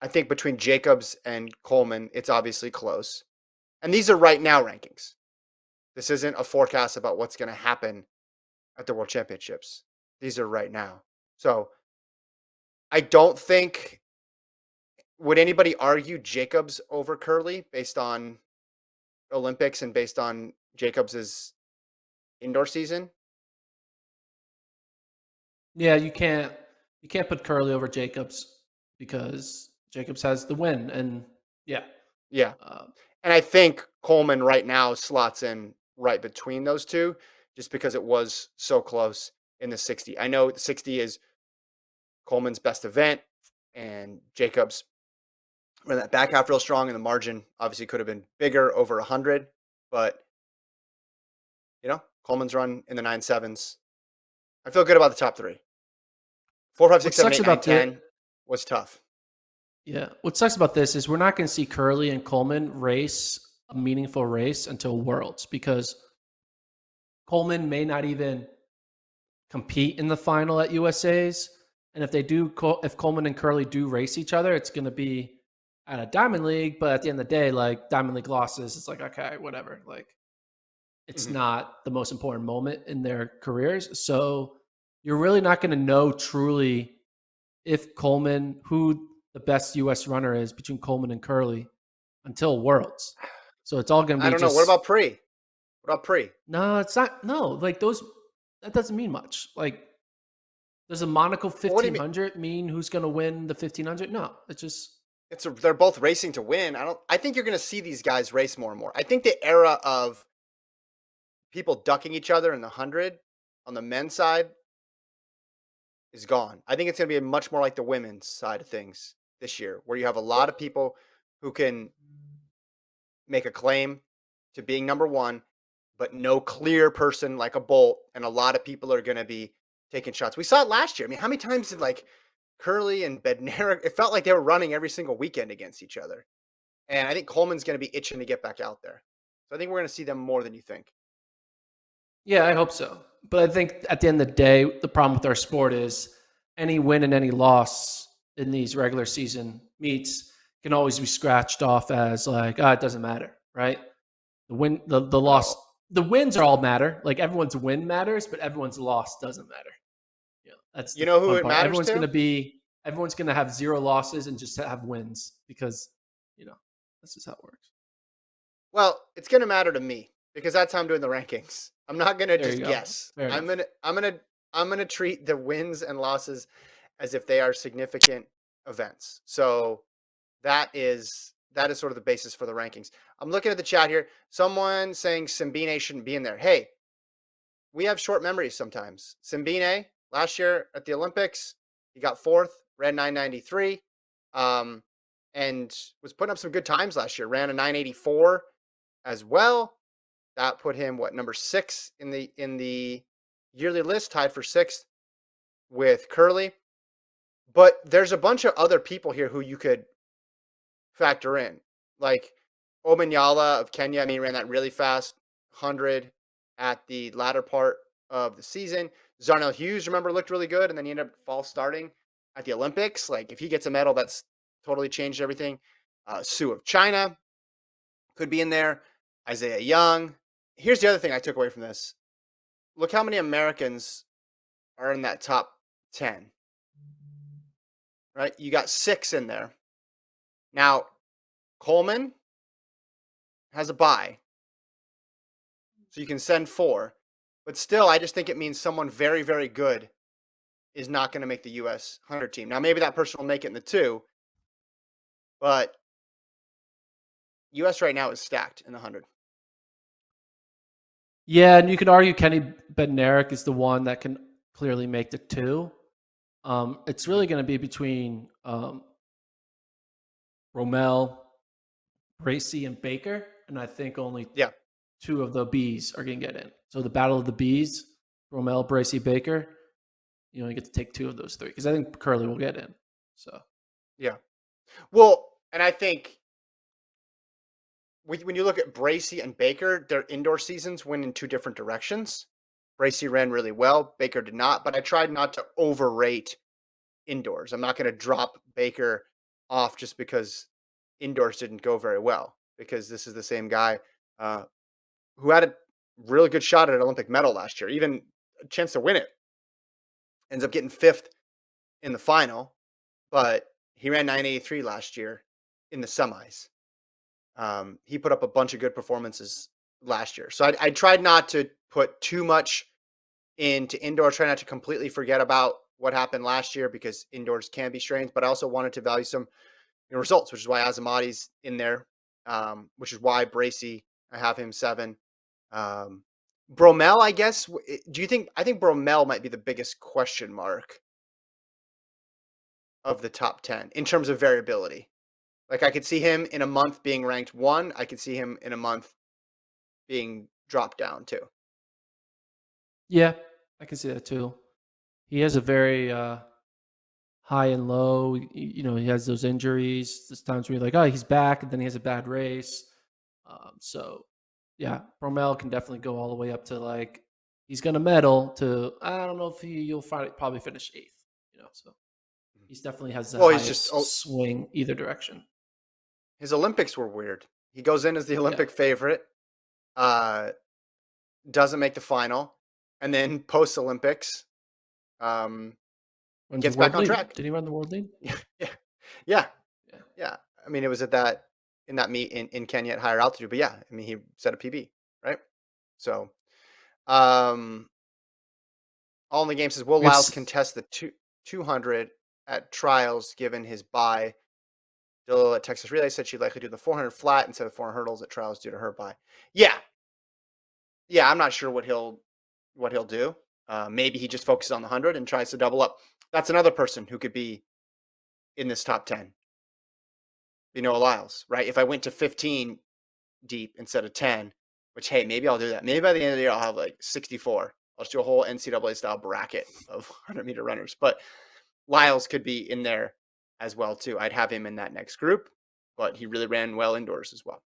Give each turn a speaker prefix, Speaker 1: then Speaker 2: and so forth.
Speaker 1: I think between Jacobs and Coleman, it's obviously close. And these are right now rankings. This isn't a forecast about what's going to happen at the World Championships. These are right now. So I don't think, would anybody argue Jacobs over Curly based on Olympics and based on Jacobs's indoor season?
Speaker 2: Yeah, you can't put Curly over Jacobs because Jacobs has the win, and yeah,
Speaker 1: Yeah.
Speaker 2: uh,
Speaker 1: And I think Coleman right now slots in right between those two just because it was so close in the 60. I know the 60 is Coleman's best event and Jacobs ran that back half real strong and the margin obviously could have been bigger over 100, but Coleman's run in the 9.7s. I feel good about the top 3. 4, 5, 6,
Speaker 2: what
Speaker 1: 7,
Speaker 2: sucks
Speaker 1: 8, 9,
Speaker 2: about the
Speaker 1: 10 was tough.
Speaker 2: yeah, what sucks about this is we're not going to see Curly and Coleman race a meaningful race until Worlds because Coleman may not even compete in the final at USA's. And if they do, if Coleman and Curly do race each other, it's going to be at a Diamond League. But at the end of the day, like Diamond League losses, it's like, okay, whatever. Like it's
Speaker 1: Mhm.
Speaker 2: not the most important moment in their careers. So you're really not going to know truly if Coleman, who the best US runner is between Coleman and Curly until Worlds. So it's all going to
Speaker 1: I
Speaker 2: be
Speaker 1: don't know. What
Speaker 2: just,
Speaker 1: about pre? What about pre?
Speaker 2: no, it's not, no, like those, that doesn't mean much. Like, does a Monaco
Speaker 1: Well, what do you mean?
Speaker 2: 1500 mean who's going to win the 1500? No, it's just,
Speaker 1: They're both racing to win. I think you're going to see these guys race more and more. I think the era of people ducking each other in the 100 on the men's side is gone. I think it's going to be much more like the women's side of things this year, where you have a lot of people who can make a claim to being number one, but no clear person like a Bolt, and a lot of people are going to be taking shots. We saw it last year. I mean, how many times did like Curly and Bednarik? It felt like they were running every single weekend against each other, and I think Coleman's going to be itching to get back out there. So I think we're going to see them more than you think.
Speaker 2: yeah, I hope so. But I think at the end of the day, the problem with our sport is any win and any loss in these regular season meets can always be scratched off as like, it doesn't matter, right? The win, the loss,
Speaker 1: Oh,
Speaker 2: the wins are all matter. Like everyone's win matters, but everyone's loss doesn't matter. Yeah, that's
Speaker 1: you
Speaker 2: the
Speaker 1: know who
Speaker 2: fun
Speaker 1: it
Speaker 2: part.
Speaker 1: matters to?
Speaker 2: Everyone's gonna have zero losses and just have wins because you know that's just how it works.
Speaker 1: Well, it's going to matter to me because that's how I'm doing the rankings. I'm not going to
Speaker 2: There you
Speaker 1: just
Speaker 2: go.
Speaker 1: guess.
Speaker 2: Fair enough.
Speaker 1: I'm going to treat the wins and losses as if they are significant events. So that is sort of the basis for the rankings. I'm looking at the chat here. Someone saying Simbine shouldn't be in there. Hey, we have short memories sometimes. Simbine last year at the Olympics, he got fourth, ran 993, um, and was putting up some good times last year. Ran a 984 as well. That put him number 6 in the yearly list, tied for 6th with Curly. But there's a bunch of other people here who you could factor in, like Omanyala of Kenya. I mean, he ran that really fast 100 at the latter part of the season. Zarnell Hughes, remember, looked really good, and then he ended up false starting at the Olympics. Like, if he gets a medal, that's totally changed everything. Sue of China could be in there. Isaiah Young. Here's the other thing I took away from this. Look how many Americans are in that top 10, right? You got 6 in there. Now, Coleman has a bye, so you can send 4. But still, I just think it means someone very, very good is not going to make the U.S. 100 team. Now, maybe that person will make it in the 2, but U.S. right now is stacked in the 100.
Speaker 2: Yeah, and you could argue Kenny Bednarik is the one that can clearly make the two. It's
Speaker 1: Mm-hmm.
Speaker 2: really going to be between Romel, Bracy, and Baker, and I think only
Speaker 1: Yeah.
Speaker 2: two of the Bs are going to get in. So the battle of the Bs, Romel, Bracy, Baker, you only get to take two of those three because I think Curly will get in. So
Speaker 1: Yeah. Well, and I think when you look at Bracy and Baker, their indoor seasons went in 2 different directions. Bracy ran really well. Baker did not, but I tried not to overrate indoors. I'm not going to drop Baker off just because indoors didn't go very well. Because this is the same guy uh, who had a really good shot at an Olympic medal last year, even a chance to win it. Ends up getting fifth in the final, but he ran 983 last year in the semis. He put up a bunch of good performances last year. So I tried not to put too much into indoor, try not to completely forget about what happened last year because indoors can be strange, but I also wanted to value some results, which is why Azamati's in there, which is why Bracy, I have him 7. Um, Bromell, I guess. Do you think? I think Bromell might be the biggest question mark of the top 10 in terms of variability. Like I could see him in a month being ranked 1. I could see him in a month being dropped down too.
Speaker 2: Yeah, I can see that too. He has a very high and low. He has those injuries. There's times where you're like, oh, he's back, and then he has a bad race. So, yeah, Bromell can definitely go all the way up to like he's going to medal to I don't know if you'll probably finish 8th. So he definitely has the
Speaker 1: Well, he's just
Speaker 2: highest swing either direction.
Speaker 1: his Olympics were weird. He goes in as the
Speaker 2: Yeah,
Speaker 1: Olympic favorite, uh, doesn't make the final, and then post Olympics, um,
Speaker 2: runs the
Speaker 1: gets back
Speaker 2: world
Speaker 1: on
Speaker 2: lead.
Speaker 1: track.
Speaker 2: Did he run the world lead?
Speaker 1: Yeah, yeah, yeah,
Speaker 2: Yeah.
Speaker 1: yeah. I mean, it was at that in that meet in Kenya at higher altitude, but yeah, I mean, he set a PB, right? So, um, all in the game says, will Lyles
Speaker 2: It's
Speaker 1: contest the 200 at trials given his bye? Dill at Texas Relay said she'd likely do the 400 flat instead of 400 hurdles at trials due to her bye. Yeah, yeah. I'm not sure what he'll do. Maybe he just focuses on the 100 and tries to double up. That's another person who could be in this top 10. Noah Lyles, right? If I went to 15 deep instead of 10, which hey, maybe I'll do that. Maybe by the end of the year I'll have like 64. I'll just do a whole NCAA style bracket of 100-meter runners. But Lyles could be in there as well too. I'd have him in that next group, but he really ran well indoors as well.